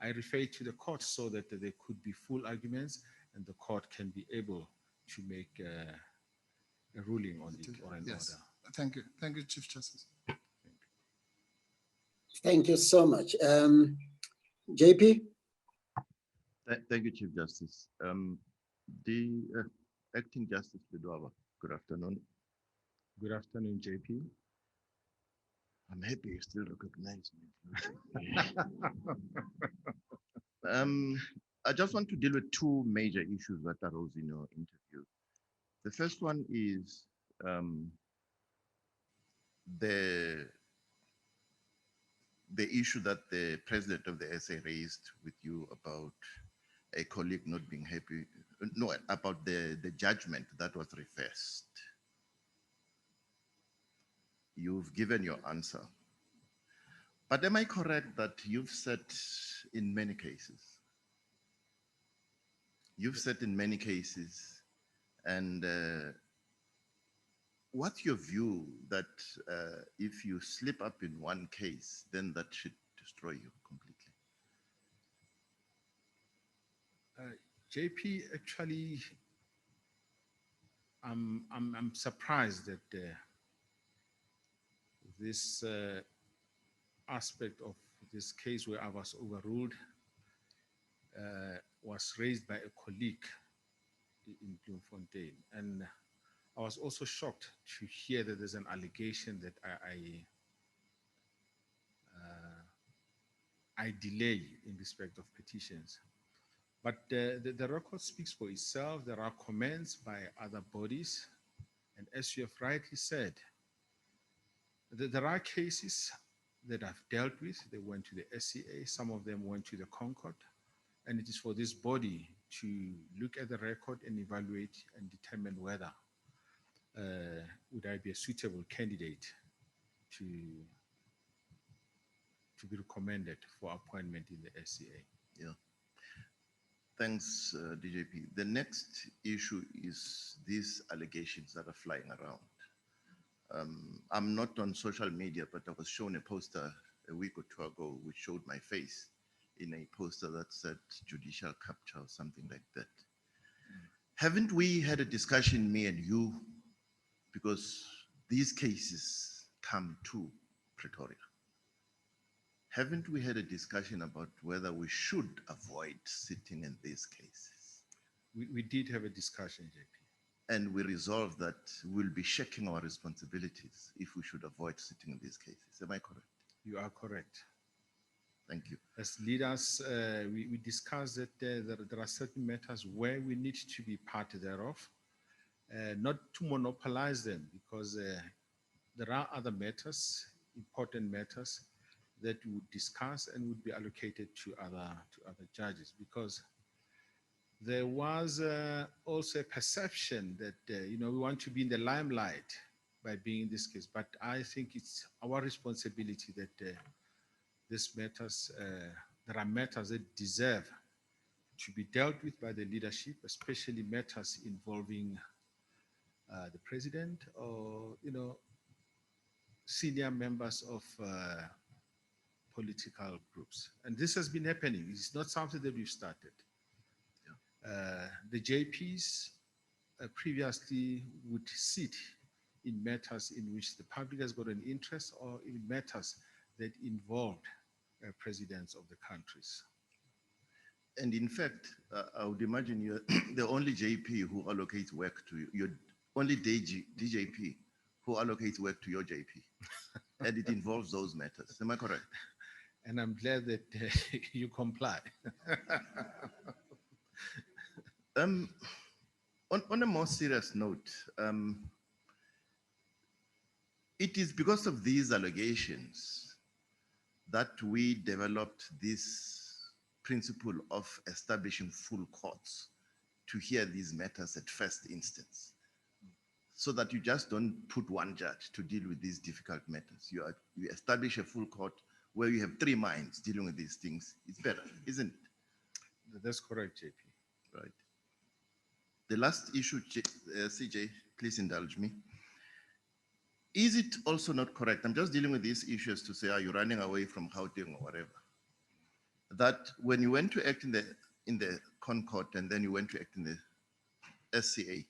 S2: I refer it to the court so that there could be full arguments and the court can be able to make a ruling on it or an
S12: Yes.
S2: order.
S12: Thank you. Thank you, Chief Justice.
S1: Thank you so much. JP?
S13: Thank you, Chief Justice. The Acting Justice Ledwaba, good afternoon.
S2: Good afternoon, JP.
S13: I'm happy you still recognize me. I just want to deal with two major issues that arose in your interview. The first one is the issue that the president of the SA raised with you about a colleague not being happy, no, about the judgment that was reversed. You've given your answer. But am I correct that you've said in many cases, and what's your view that if you slip up in one case, then that should destroy you completely?
S2: JP, actually, I'm surprised that this aspect of this case where I was overruled was raised by a colleague in Bloemfontein. And I was also shocked to hear that there's an allegation that I delay in respect of petitions. But the record speaks for itself. There are comments by other bodies. And as you have rightly said, there are cases that I've dealt with. They went to the SCA, some of them went to the Concord. And it is for this body to look at the record and evaluate and determine whether would I be a suitable candidate to be recommended for appointment in the SCA.
S13: Yeah. Thanks, DJP. The next issue is these allegations that are flying around. I'm not on social media, but I was shown a poster a week or two ago which showed my face in a poster that said judicial capture or something like that. Haven't we had a discussion, me and you, because these cases come to Pretoria? Haven't we had a discussion about whether we should avoid sitting in these cases?
S2: We did have a discussion, JP.
S13: And we resolved that we'll be shaking our responsibilities if we should avoid sitting in these cases. Am I correct?
S2: You are correct.
S13: Thank you.
S2: As leaders, we discussed that there are certain matters where we need to be part thereof, not to monopolize them, because there are other matters, important matters, that we would discuss and would be allocated to other judges, because there was also a perception that we want to be in the limelight by being in this case. But I think it's our responsibility that these matters, there are matters that deserve to be dealt with by the leadership, especially matters involving the president or senior members of political groups. And this has been happening. It's not something that we've started. The JPs previously would sit in matters in which the public has got an interest, or in matters that involved presidents of the countries.
S13: And in fact, I would imagine you're the only JP who allocates work to you. You're only DJP who allocates work to your JP. And it involves those matters. Am I correct?
S2: And I'm glad that you comply.
S13: On a more serious note, it is because of these allegations that we developed this principle of establishing full courts to hear these matters at first instance, so that you just don't put one judge to deal with these difficult matters. You establish a full court where you have three minds dealing with these things. It's better, isn't it?
S2: That's correct, JP.
S13: Right. The last issue, CJ, please indulge me. Is it also not correct? I'm just dealing with these issues to say, are you running away from Gauteng or whatever? That when you went to act in the Concord and then you went to act in the SCA,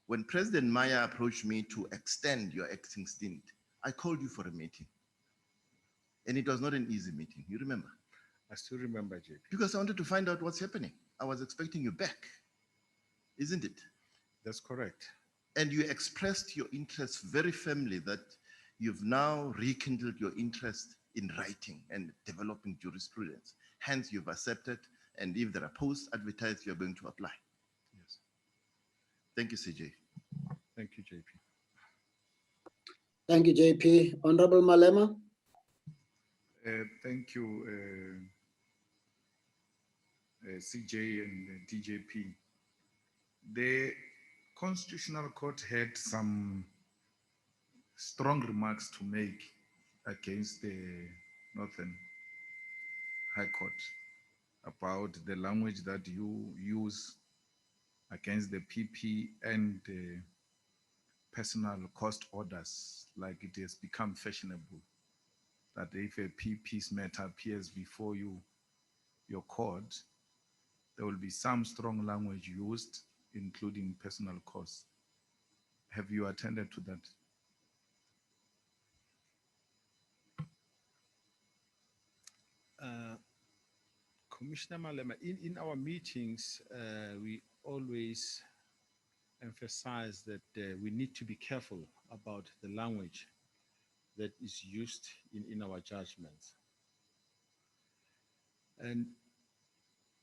S13: when President Maya approached me to extend your acting stint, I called you for a meeting. And it was not an easy meeting, you remember?
S2: I still remember, JP.
S13: Because I wanted to find out what's happening. I was expecting you back, isn't it?
S2: That's correct.
S13: And you expressed your interest very firmly that you've now rekindled your interest in writing and developing jurisprudence. Hence, you've accepted, and if there are posts advertised, you're going to apply.
S2: Yes.
S13: Thank you, CJ.
S2: Thank you, JP.
S1: Thank you, JP. Honorable Malema.
S6: Thank you, CJ and DJP. The Constitutional Court had some strong remarks to make against the Northern High Court about the language that you use against the PP and the personal cost orders, like it has become fashionable, that if a PP's matter appears before your court, there will be some strong language used, including personal costs. Have you attended to that?
S2: Commissioner Malema, in our meetings, we always emphasize that we need to be careful about the language that is used in our judgments.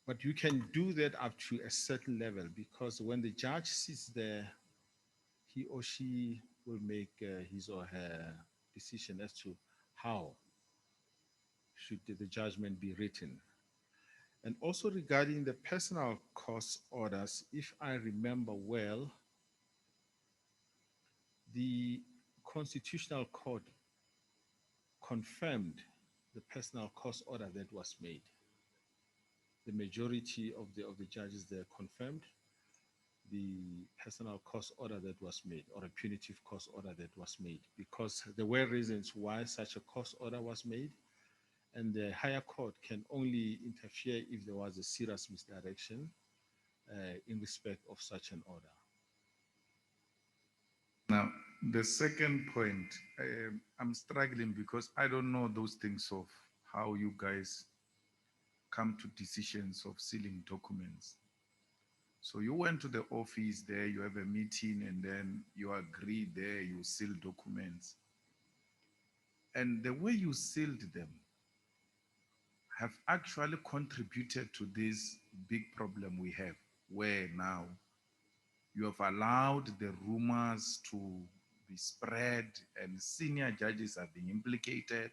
S2: But you can do that up to a certain level, because when the judge sits there, he or she will make his or her decision as to how should the judgment be written. And also regarding the personal cost orders, if I remember well, the Constitutional Court confirmed the personal cost order that was made. The majority of the judges there confirmed the personal cost order that was made, or a punitive cost order that was made, because there were reasons why such a cost order was made, and the higher court can only interfere if there was a serious misdirection in respect of such an order.
S6: Now, the second point, I'm struggling because I don't know those things of how you guys come to decisions of sealing documents. So you went to the office there, you have a meeting, and then you agree there, you seal documents. And the way you sealed them have actually contributed to this big problem we have, where now you have allowed the rumors to be spread, and senior judges are being implicated,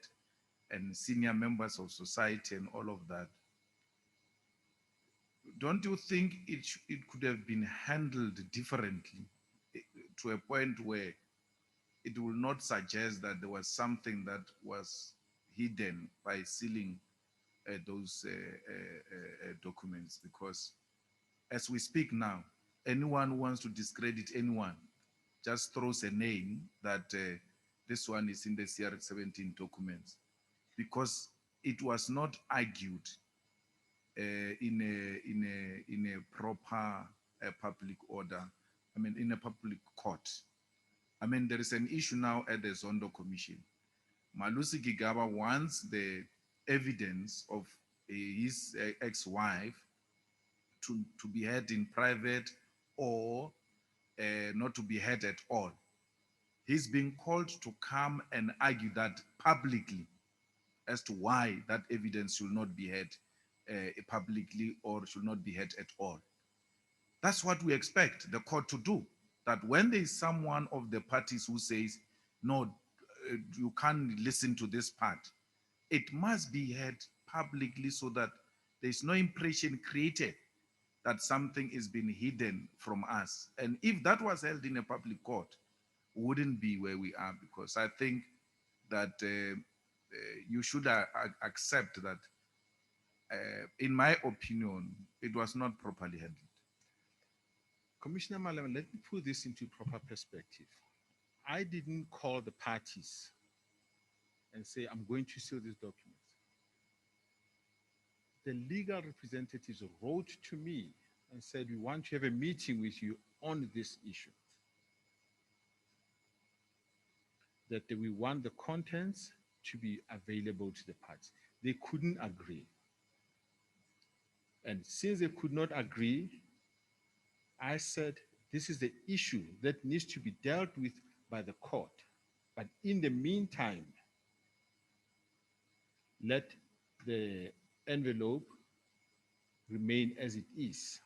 S6: and senior members of society and all of that. Don't you think it could have been handled differently, to a point where it will not suggest that there was something that was hidden by sealing those documents? Because as we speak now, anyone who wants to discredit anyone just throws a name that this one is in the CR17 documents, because it was not argued in a proper public order. I mean, in a public court. I mean, there is an issue now at the Zondo Commission. Malusi Gigaba wants the evidence of his ex-wife to be heard in private, or not to be heard at all. He's being called to come and argue that publicly as to why that evidence should not be heard publicly, or should not be heard at all. That's what we expect the court to do. That when there is someone of the parties who says, no, you can't listen to this part, it must be heard publicly so that there's no impression created that something is being hidden from us. And if that was held in a public court, we wouldn't be where we are, because I think that you should accept that, in my opinion, it was not properly handled.
S2: Commissioner Malam, let me put this into proper perspective. I didn't call the parties and say, I'm going to seal these documents. The legal representatives wrote to me and said, we want to have a meeting with you on this issue. That we want the contents to be available to the parties. They couldn't agree. And since they could not agree, I said, this is the issue that needs to be dealt with by the court. But in the meantime, let the envelope remain as it is.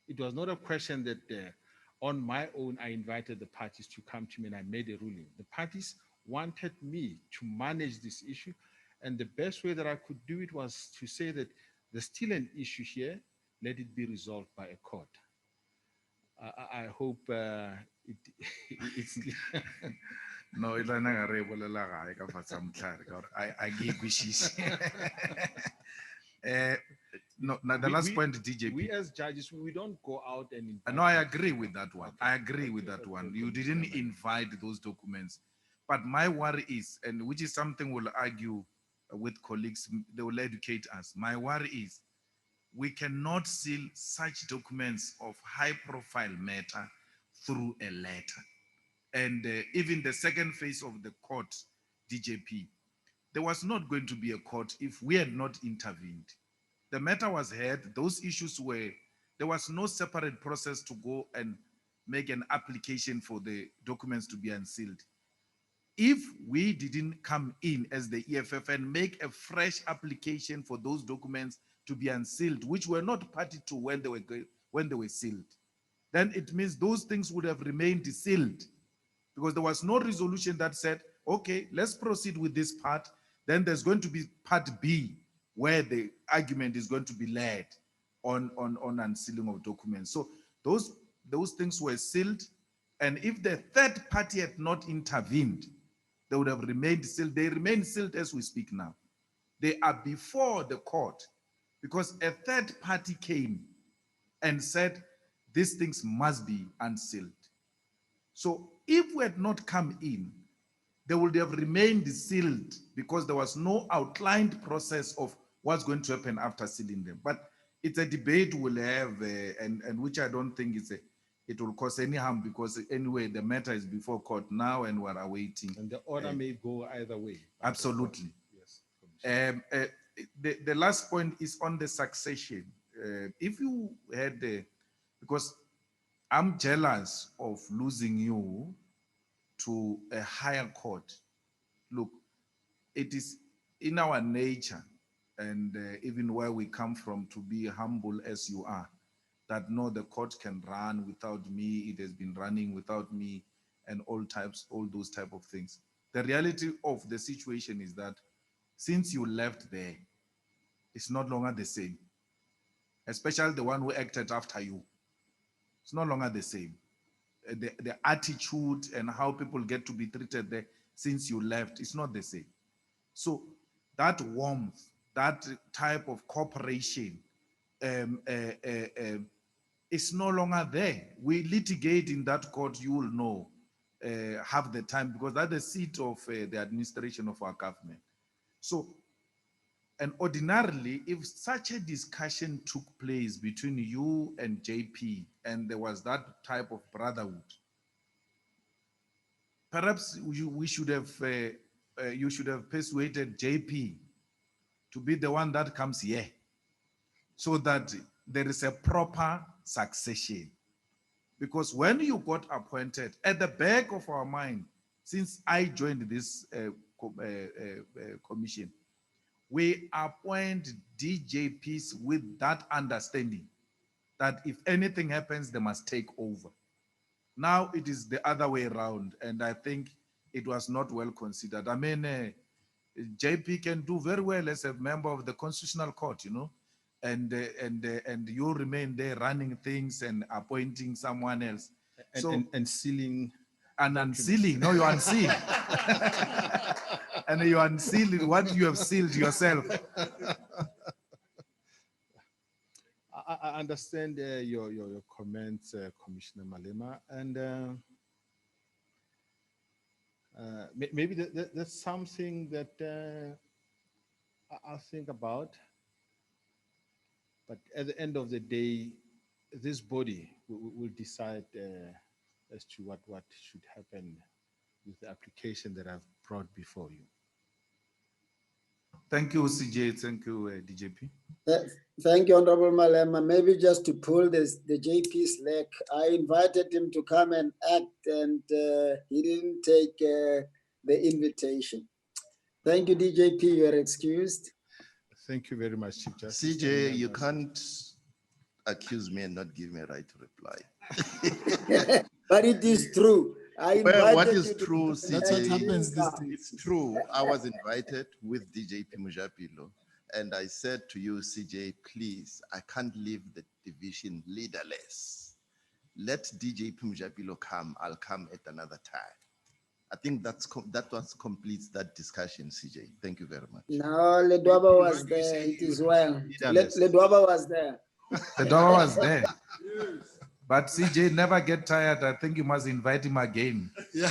S2: It was not a question that on my own, I invited the parties to come to me and I made a ruling. The parties wanted me to manage this issue. And the best way that I could do it was to say that there's still an issue here, let it be resolved by a court. I hope it's
S6: No, I give wishes. No, now the last point, DJP.
S2: We as judges, we don't go out and invite.
S6: No, I agree with that one. I agree with that one. You didn't invite those documents. But my worry is, and which is something we'll argue with colleagues, they will educate us. My worry is we cannot seal such documents of high profile matter through a letter. And even the second phase of the court, DJP, there was not going to be a court if we had not intervened. The matter was heard, those issues were, there was no separate process to go and make an application for the documents to be unsealed. If we didn't come in as the EFF and make a fresh application for those documents to be unsealed, which were not party to when they were sealed, then it means those things would have remained sealed, because there was no resolution that said, okay, let's proceed with this part. Then there's going to be part B, where the argument is going to be led on unsealing of documents. So those things were sealed. And if the third party had not intervened, they would have remained sealed. They remain sealed as we speak now. They are before the court because a third party came and said, these things must be unsealed. So if we had not come in, they would have remained sealed because there was no outlined process of what's going to happen after sealing them. But it's a debate we'll have, and which I don't think it will cause any harm, because anyway, the matter is before court now and we're awaiting.
S2: And the order may go either way.
S6: Absolutely.
S2: Yes.
S6: The last point is on the succession. If you had, because I'm jealous of losing you to a higher court. Look, it is in our nature, and even where we come from, to be humble as you are, that no, the court can run without me, it has been running without me, and all those type of things. The reality of the situation is that since you left there, it's no longer the same, especially the one who acted after you. It's no longer the same. The attitude and how people get to be treated there since you left, it's not the same. So that warmth, that type of cooperation is no longer there. We litigate in that court, you will know, half the time, because that's the seat of the administration of our government. So, and ordinarily, if such a discussion took place between you and JP, and there was that type of brotherhood, perhaps we should have, you should have persuaded JP to be the one that comes here, so that there is a proper succession. Because when you got appointed, at the back of our mind, since I joined this commission, we appoint DJPs with that understanding that if anything happens, they must take over. Now it is the other way around, and I think it was not well considered. I mean, JP can do very well as a member of the Constitutional Court, and you remain there running things and appointing someone else.
S2: And sealing.
S6: And unsealing. No, you unseal. And you unseal what you have sealed yourself.
S2: I understand your comments, Commissioner Malema, and maybe that's something that I'll think about. But at the end of the day, this body will decide as to what should happen with the application that I've brought before you.
S6: Thank you, CJ. Thank you, DJP.
S1: Thank you, Honorable Malema. Maybe just to pull the JP's leg, I invited him to come and act, and he didn't take the invitation. Thank you, DJP. You are excused.
S2: Thank you very much, Chief Justice.
S13: CJ, you can't accuse me and not give me a right to reply.
S1: But it is true.
S13: What is true, CJ?
S12: That's what happens these days.
S13: It's true. I was invited with DJP Mujapilo, and I said to you, CJ, please, I can't leave the division leaderless. Let DJP Mujapilo come. I'll come at another time. I think that was completes that discussion, CJ. Thank you very much.
S1: No, Ledwaba was there. It is well. Ledwaba was there.
S6: Ledwaba was there. But CJ never get tired. I think you must invite him again.
S12: Yeah.